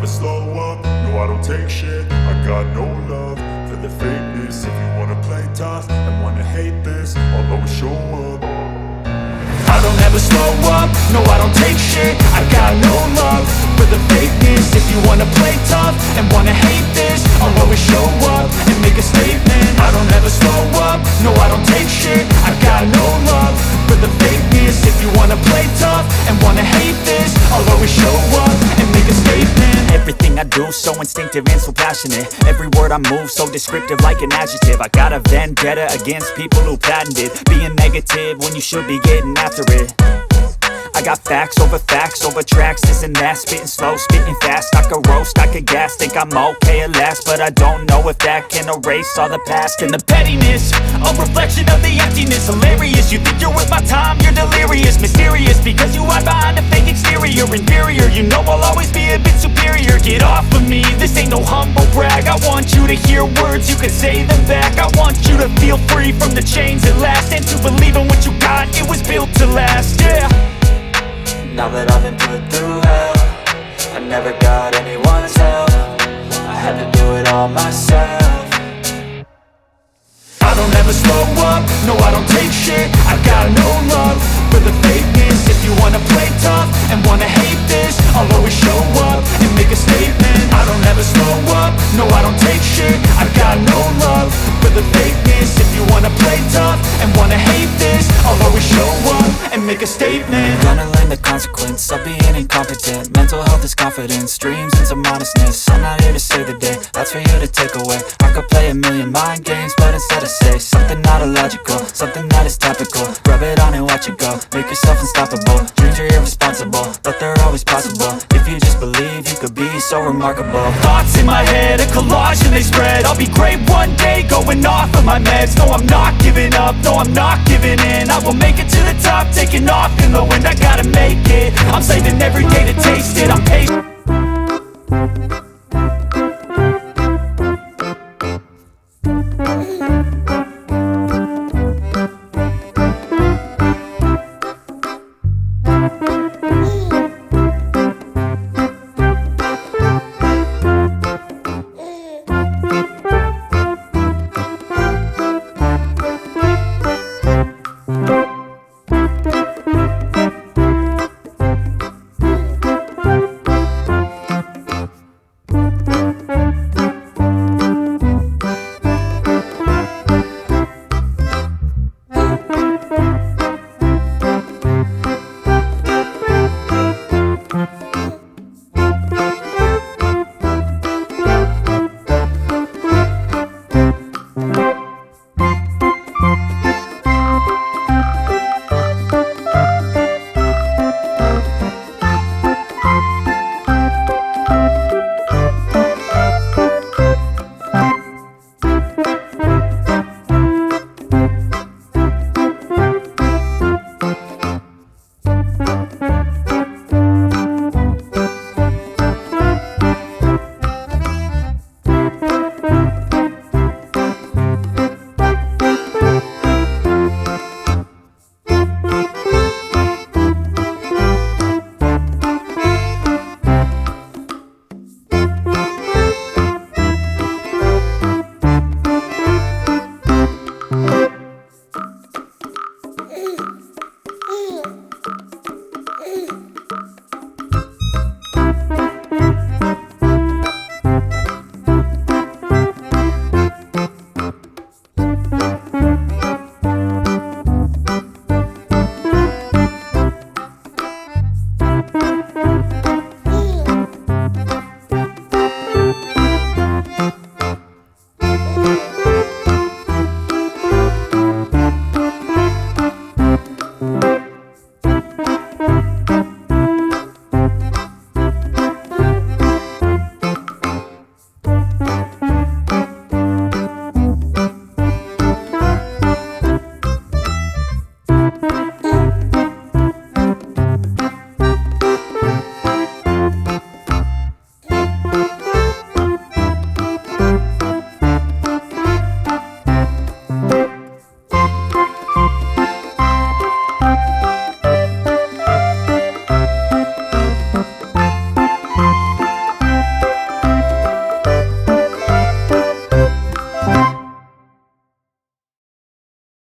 slow up, no I don't take shit. I got no love for the fakeness. If you wanna play tough and wanna hate this, I'll always show up. I don't ever slow up, no I don't take shit. I got no love for the fakeness. If you wanna play tough and wanna hate this, I'll always show up and make a statement. I don't ever slow up, no I don't take shit. I got no love for the fakeness. If you wanna play tough and wanna hate this, I'll always show up and make a statement. Everything I do so instinctive and so passionate. Every word I move so descriptive like an adjective. I got a vendetta against people who patented being negative when you should be getting after it. I got facts over tracks, this and that. Spitting slow, spitting fast, I could roast, I could gas. Think I'm okay at last, but I don't know if that can erase all the past. And the pettiness, a reflection of the emptiness. Hilarious, you think you're worth my time, you're delirious. Mysterious, because you hide behind a fake exterior. Inferior, you know I'll always be a bit superior. Get off of me, this ain't no humble brag. I want you to hear words, you can say them back. I want you to feel free from the chains at last, and to believe in what you got, it was built to last, yeah. Now that I've been put through hell, I never got anyone's help. I had to do it all myself. I don't ever slow up, no I don't take shit. I got no love for the fakeness. If you wanna play tough and wanna hate this, I'll always show up and make a statement. I don't ever slow up, no I don't take shit. I got no love for the fakeness. If you wanna play tough and wanna hate this, I'll always show up and make a statement. Gonna learn the consequence of being incompetent. Mental health is confidence, dreams and some honestness. I'm not here to save the day, that's for you to take away. I could play a million mind games, but instead I say something not illogical, something that is topical. Rub it on and watch it go, make yourself unstoppable. Dreams are irresponsible, but they're always possible. If you just believe, you could be so remarkable. Thoughts in my head, a collage and they spread. I'll be great one day, going off of my meds. No, I'm not giving up, no, I'm not giving in. I will make it to the top, taking off in the wind. I gotta make it, I'm saving every day to taste it. I'm patient.